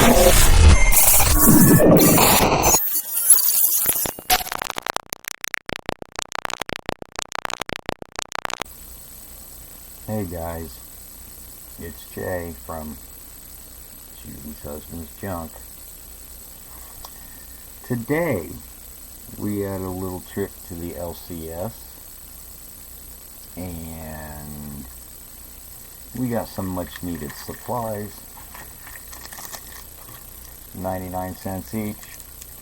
Hey guys, it's Jay from Judy's Husband's Junk. Today we had a little trip to the LCS and we got some much needed supplies. 99 cents each,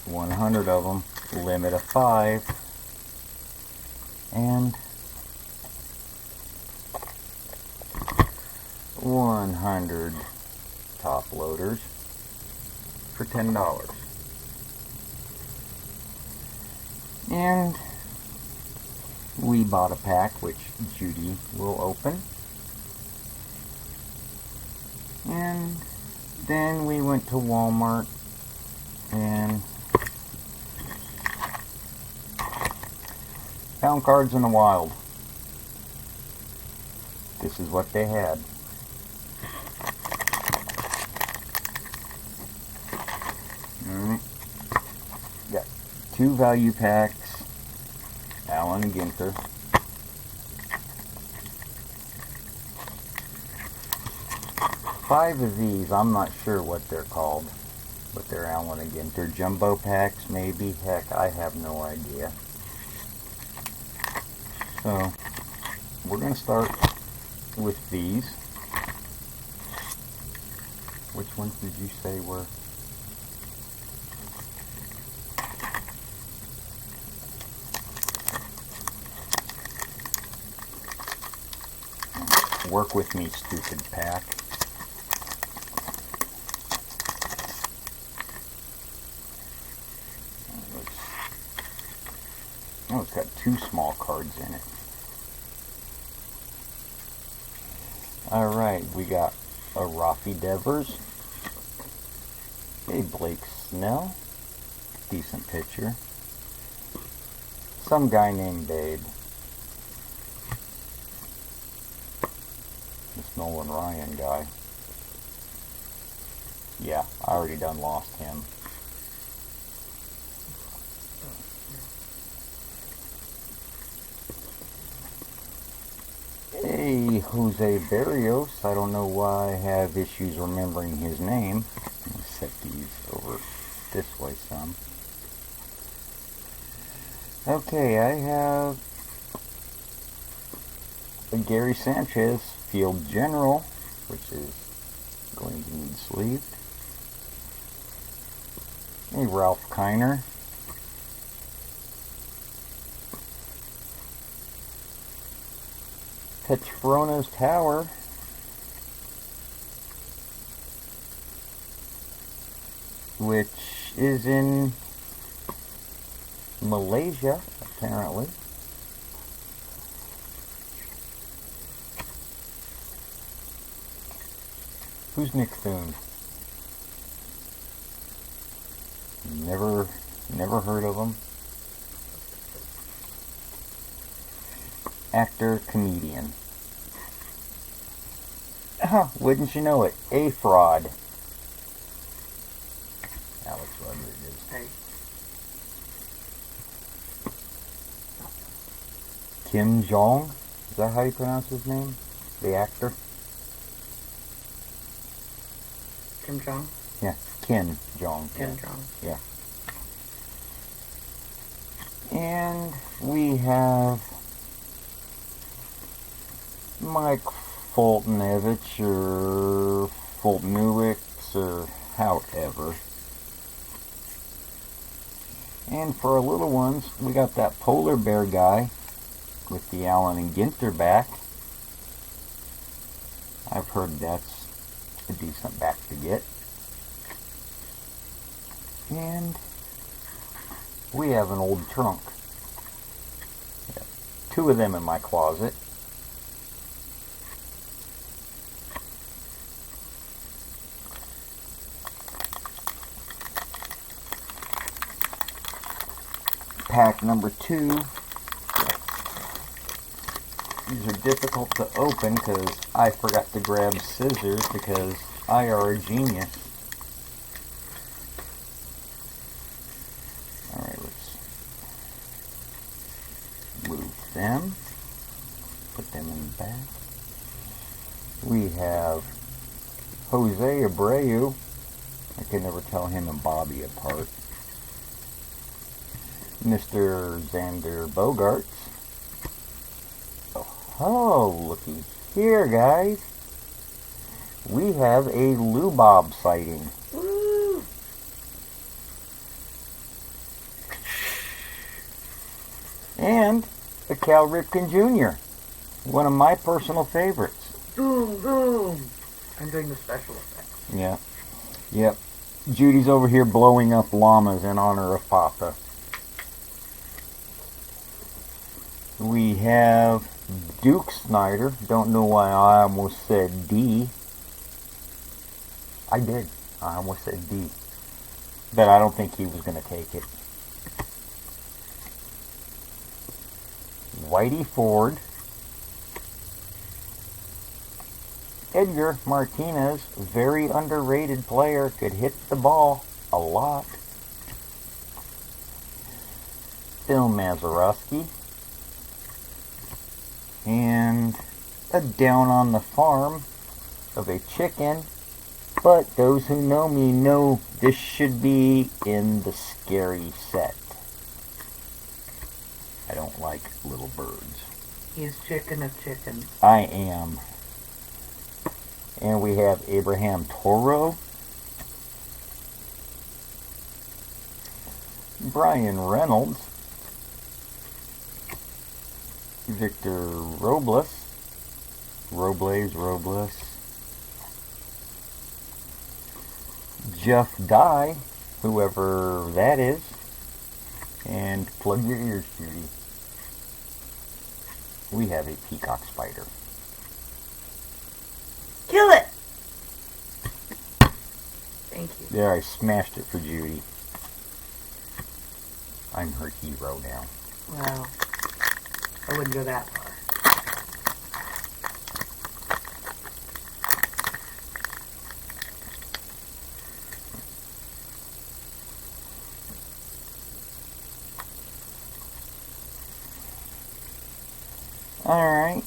100 of them, limit of 5, and 100 top loaders for $10. And we bought a pack which Judy will open. And then we went to Walmart and found Cards in the Wild. This is what they had. Got 2 value packs, Allen and Ginter. 5 of these, I'm not sure what they're called, but they're Allen and Ginter jumbo packs, maybe. Heck, I have no idea. So, we're going to start with these. Which ones did you say were? Work with me, stupid pack. Oh, it's got 2 small cards in it. Alright, we got a Rafi Devers. A Blake Snell. Decent pitcher. Some guy named Babe. This Nolan Ryan guy. Yeah, I already done lost him. Hey, Jose Barrios. I don't know why I have issues remembering his name. Let me set these over this way some. Okay, I have a Gary Sanchez Field General, which is going to need sleeved. A Ralph Kiner. Petrona's Tower. Which is in Malaysia, apparently. Who's Nick Thune? Never heard of him. Actor, comedian. Wouldn't you know it? A Fraud. Alex Rodriguez. Hey. Kim Jong? Is that how you pronounce his name? The actor? Kim Jong? Yeah, Kim Jong. Kim Jong. Yeah. And we have Mike Fultonevich or Fultonewicz or however. And for our little ones, we got that polar bear guy with the Allen and Ginter back. I've heard that's a decent back to get. And we have an old trunk. Got 2 of them in my closet. Pack number 2. These are difficult to open because I forgot to grab scissors because I are a genius. them. Put them in the back. We have Jose Abreu. I can never tell him and Bobby apart. Mr. Xander Bogaerts. Oh, looky here, guys. We have a Lou Bob sighting. Woo! And a Cal Ripken Jr., one of my personal favorites. Boom, boom. I'm doing the special effects. Yeah. Yep. Judy's over here blowing up llamas in honor of Papa. We have Duke Snyder. Don't know why I almost said D. I did. I almost said D. But I don't think he was going to take it. Whitey Ford. Edgar Martinez, very underrated player, could hit the ball a lot. Phil Mazeroski. And a down on the farm of a chicken. But those who know me know this should be in the scary set. I don't like little birds. He's chicken of chickens. I am. And we have Abraham Toro. Brian Reynolds. Victor Robles. Robles. Jeff Dye, whoever that is. And plug your ears, Judy. We have a peacock spider. Kill it! Thank you. There, I smashed it for Judy. I'm her hero now. Well, I wouldn't go that far. Alright.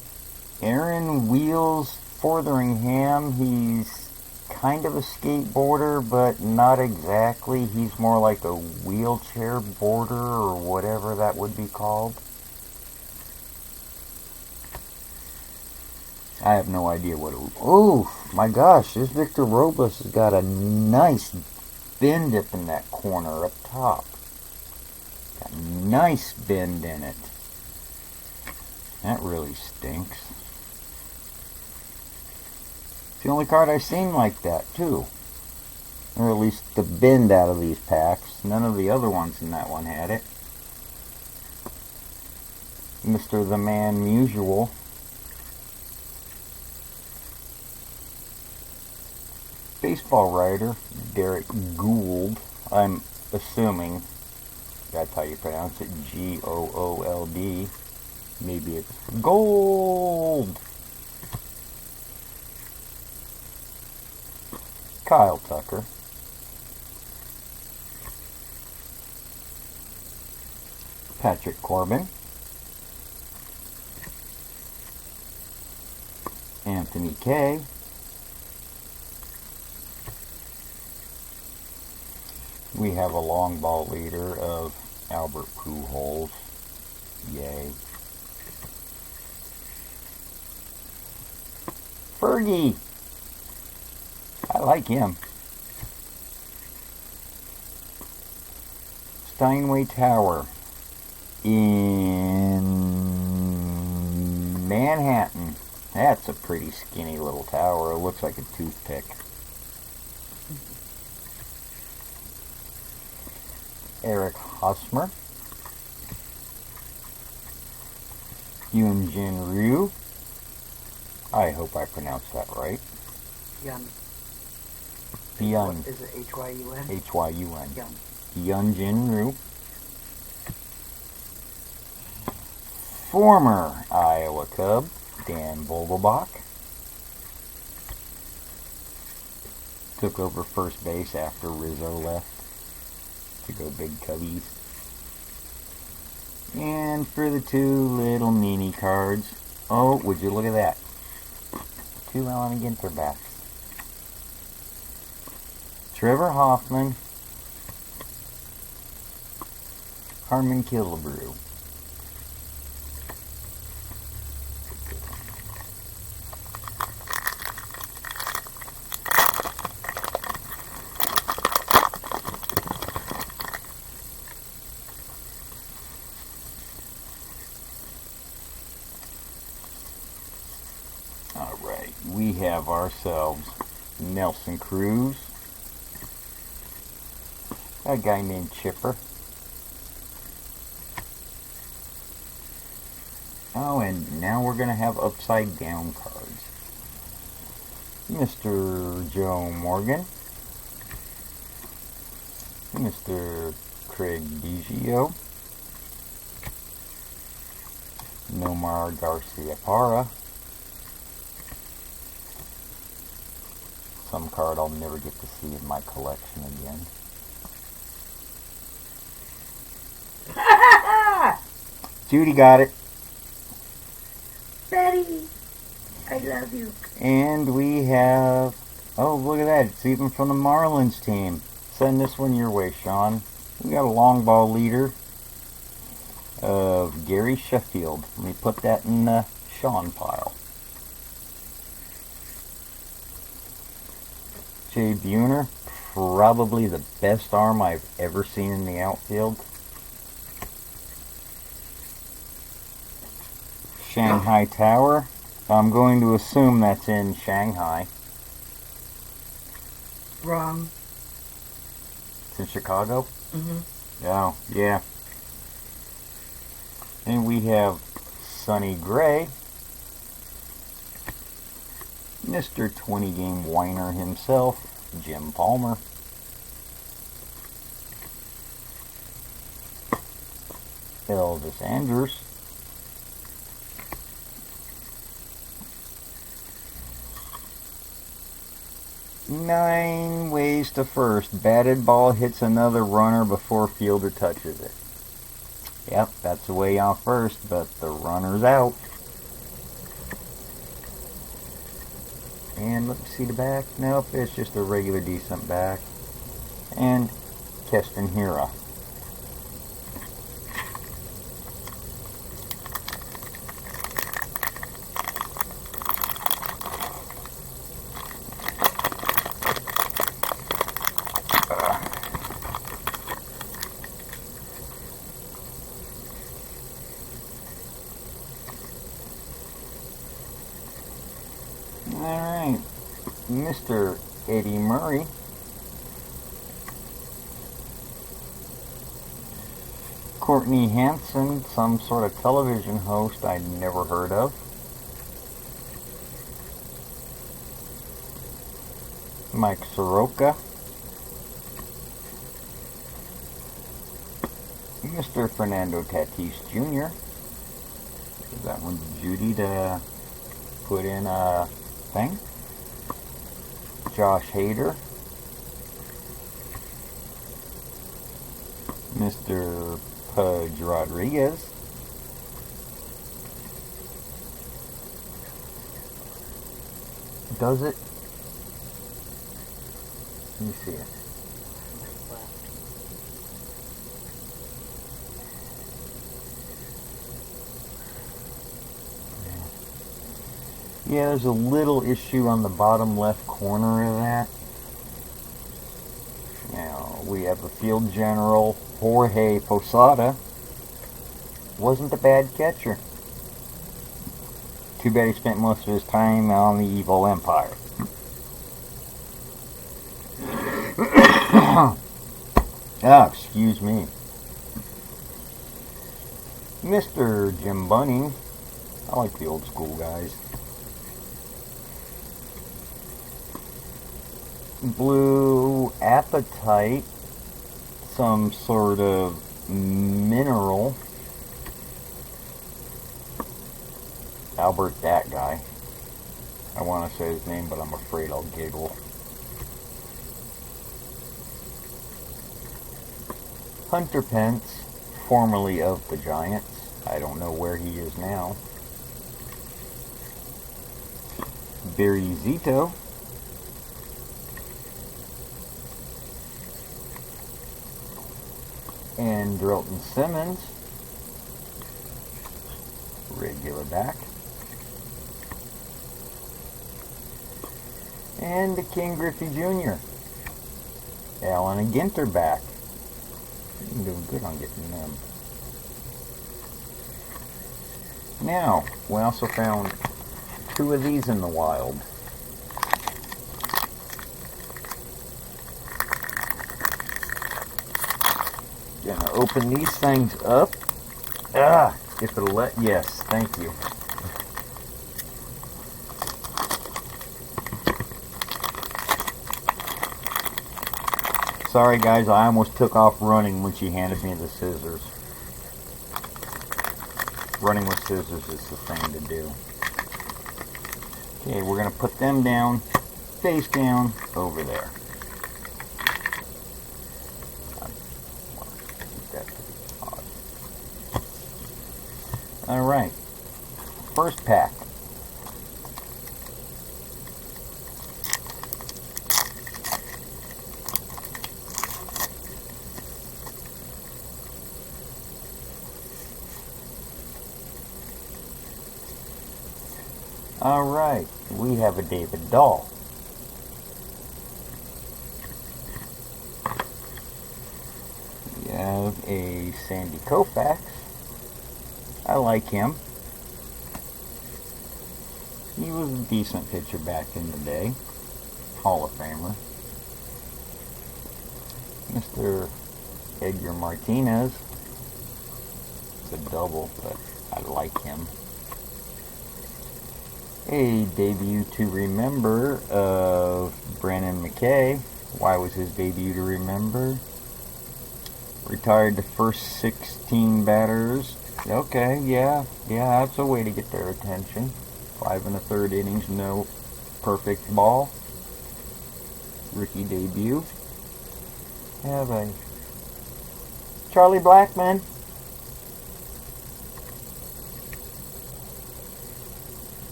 Aaron Wheels Fotheringham. He's kind of a skateboarder, but not exactly. He's more like a wheelchair boarder or whatever that would be called. I have no idea what it was. Oh, my gosh. This Victor Robles has got a nice bend up in that corner up top. Got a nice bend in it. That really stinks. It's the only card I've seen like that, too. Or at least the bend out of these packs. None of the other ones in that one had it. Mr. The Man Musial. Baseball writer, Derek Gould. I'm assuming that's how you pronounce it. G-O-O-L-D. Maybe it's gold. Kyle Tucker. Patrick Corbin. Anthony Kay. We have a long ball leader of Albert Pujols. Yay. Fergie. I like him. Steinway Tower in Manhattan. That's a pretty skinny little tower. It looks like a toothpick. Eric Hosmer. Hyunjin Ryu. I hope I pronounced that right. Yun. Hyun. Is it H-Y-U-N? H-Y-U-N. Yun. Hyunjin Ryu. Former Iowa Cub, Dan Vogelbach. Took over first base after Rizzo left to go Big Cubbies. And for the two little mini cards, oh, would you look at that? 2 Alan Ginter backs. Trevor Hoffman, Harmon Killebrew. Alright, we have ourselves Nelson Cruz, a guy named Chipper. Oh, and now we're going to have upside down cards. Mr. Joe Morgan, Mr. Craig Biggio, Nomar Garcia Parra, some card I'll never get to see in my collection again. Judy got it. Betty, I love you. And we have, oh, look at that. It's even from the Marlins team. Send this one your way, Sean. We got a long ball leader of Gary Sheffield. Let me put that in the Sean pile. Jay Buhner, probably the best arm I've ever seen in the outfield. Shanghai Tower. I'm going to assume that's in Shanghai. Wrong. It's in Chicago? Mm-hmm. Oh, yeah. And we have Sonny Gray, Mr. 20-game whiner himself, Jim Palmer. Elvis Andrus. Nine ways to first. Batted ball hits another runner before fielder touches it. Yep, that's the way on first, but the runner's out. And let me see the back. Nope, it's just a regular decent back. And Keston Hira. Alright, Mr. Eddie Murray. Courtney Hanson, some sort of television host I'd never heard of. Mike Soroka. Mr. Fernando Tatis Jr. Is that one Judy to put in a thing? Josh Hader. Mr. Pudge Rodriguez. Does it? Let me see it. Yeah, there's a little issue on the bottom left corner of that. Now, we have a field general, Jorge Posada. Wasn't a bad catcher. Too bad he spent most of his time on the evil empire. Excuse me. Mr. Jim Bunning. I like the old school guys. Blue Apatite, some sort of mineral. Albert, that guy. I want to say his name, but I'm afraid I'll giggle. Hunter Pence, formerly of the Giants. I don't know where he is now. Barry Zito. And Drelton Simmons, regular back. And the King Griffey Jr. Allen and Ginter back. I'm doing good on getting them. Now, we also found 2 of these in the wild. Gonna open these things up. If it'll let, yes, thank you. Sorry guys, I almost took off running when she handed me the scissors. Running with scissors is the thing to do. Okay, we're gonna put them down, face down, over there. Alright, first pack. Alright, we have a David Dahl. We have a Sandy Koufax. I like him. He was a decent pitcher back in the day. Hall of Famer. Mr. Edgar Martinez. It's a double, but I like him. A debut to remember of Brennan McKay. Why was his debut to remember? Retired the first 16 batters. Okay, yeah, that's a way to get their attention. 5 1/3 innings, no perfect ball. Rookie debut. Have a Charlie Blackmon.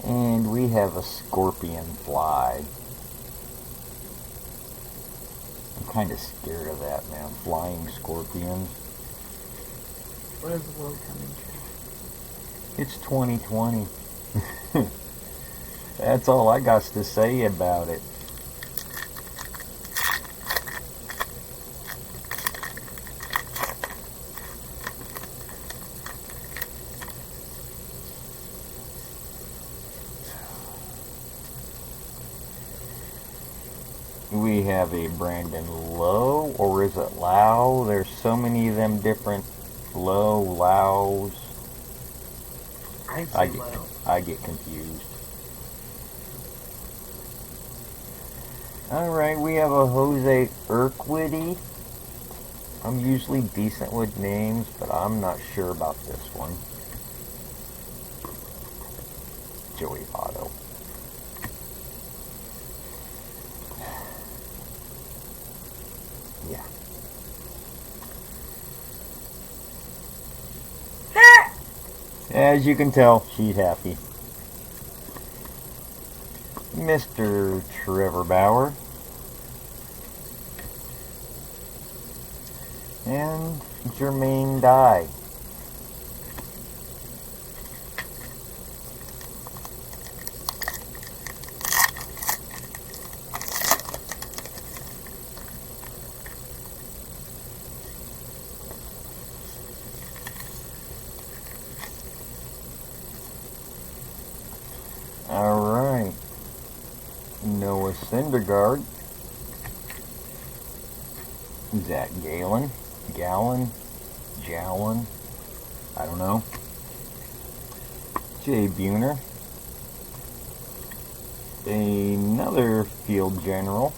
And we have a Scorpion Fly. I'm kind of scared of that, man. Flying scorpions. What is the world coming to? It's 2020. That's all I got to say about it. We have a Brandon Lowe, or is it Lau? There's so many of them different Laus. I get confused. Alright, we have a Jose Urquidy. I'm usually decent with names, but I'm not sure about this one. Joey Votto. Yeah. As you can tell, she's happy. Mr. Trevor Bauer. And Jermaine Dye. Alright. Noah Syndergaard. Zach Gallen. Jalen. I don't know. Jay Buhner. Another field general.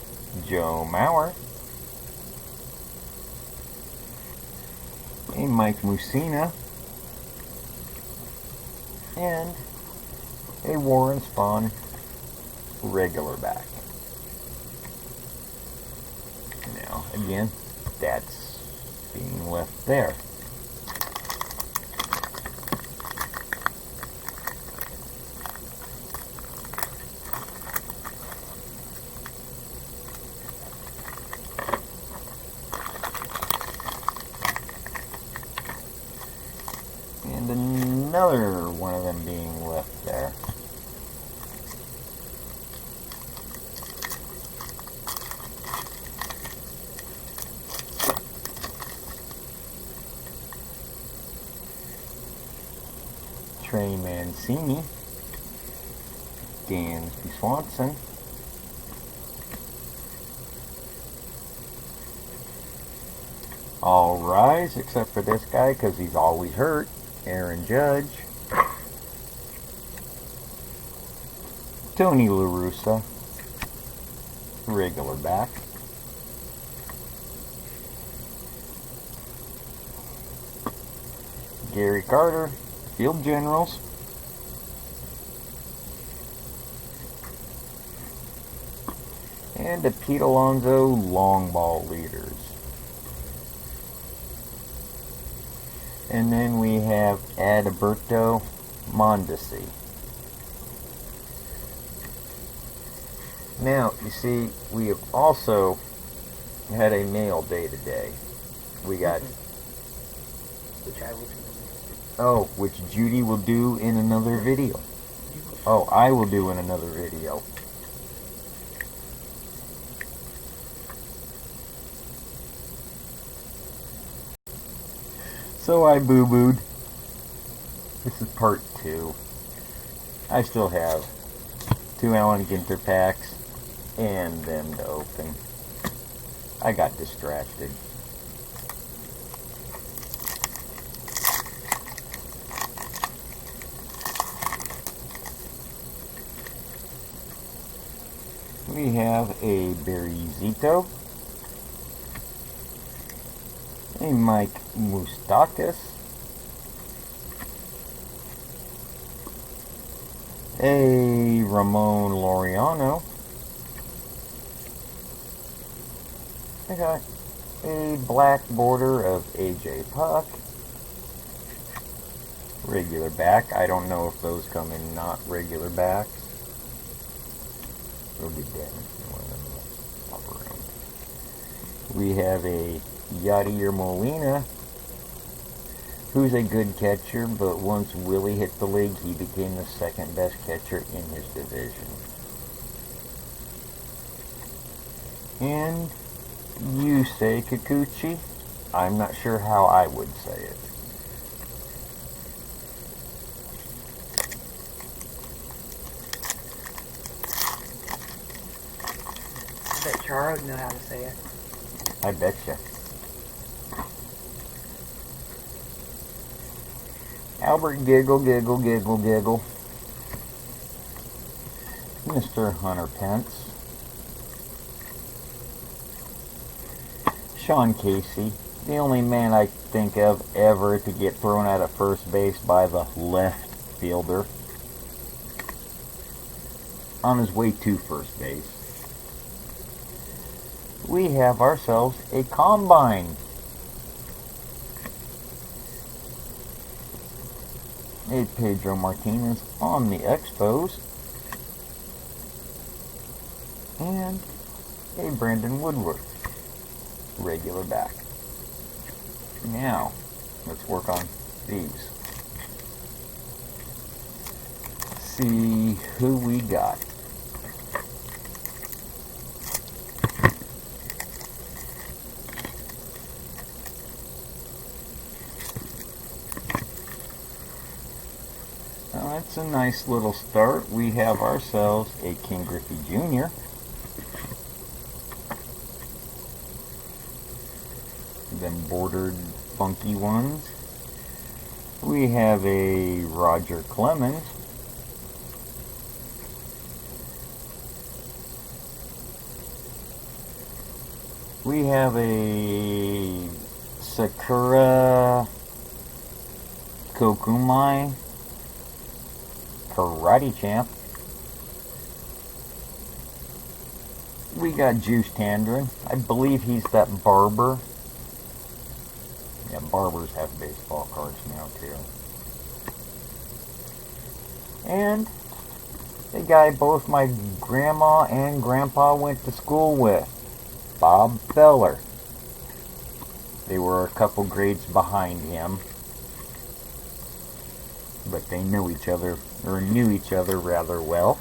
Joe Mauer. A Mike Mussina. And a Warren Spahn regular back. Now, again, that's being left there. And another one of them being left there. Trey Mancini, Dansby Swanson, all rise except for this guy because he's always hurt, Aaron Judge, Tony La Russa, regular back, Gary Carter, Field Generals, and the Pete Alonso long ball leaders. And then we have Adalberto Mondesi. Now, you see, we have also had a mail day today. We got... Which I will do. Oh, which Judy will do in another video. Oh, I will do in another video. So I boo-booed. This is part 2. I still have 2 Allen Ginter packs and them to open. I got distracted. We have a Barry Zito, a Mike Moustakas, a Ramon Laureano, I got a black border of AJ Puck, regular back. I don't know if those come in not regular backs. It'll be damaged in one of them in the upper room. We have a Yadier Molina, who's a good catcher, but once Willie hit the league, he became the second best catcher in his division. And Yusei Kikuchi. I'm not sure how I would say it. I bet Chara would know how to say it. I betcha. Albert Giggle, Giggle, Giggle, Giggle. Mr. Hunter Pence. Sean Casey, the only man I think of ever to get thrown out at first base by the left fielder on his way to first base. We have ourselves a combine. A Pedro Martinez on the Expos. And a Brandon Woodward, regular back. Now, let's work on these. See who we got. Now that's a nice little start. We have ourselves a King Griffey Jr. Them bordered funky ones. We have a Roger Clemens. We have a Sakura Kokumai Karate Champ. We got Juice Tandrin. I believe he's that barber. Yeah, barbers have baseball cards now too. And the guy both my grandma and grandpa went to school with, Bob Feller. They were a couple grades behind him, but they knew each other rather well.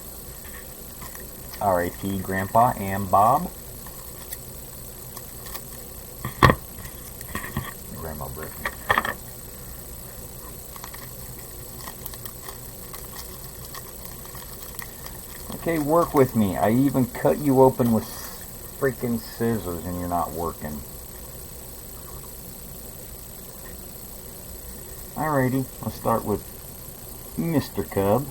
R.I.P. Grandpa and Bob. Grandma Brittany. Okay, work with me. I even cut you open with freaking scissors and you're not working. Alrighty, let's start with Mr. Cub,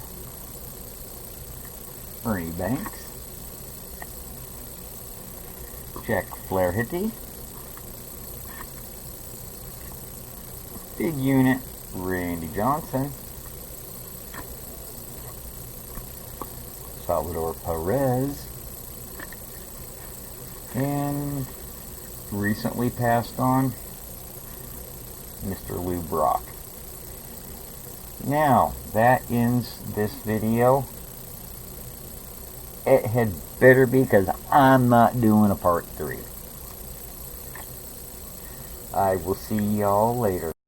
Ernie Banks, Jack Flaherty, Big Unit, Randy Johnson, Salvador Perez, and recently passed on, Mr. Lou Brock. Now, that ends this video. It had better be, because I'm not doing a part 3. I will see y'all later.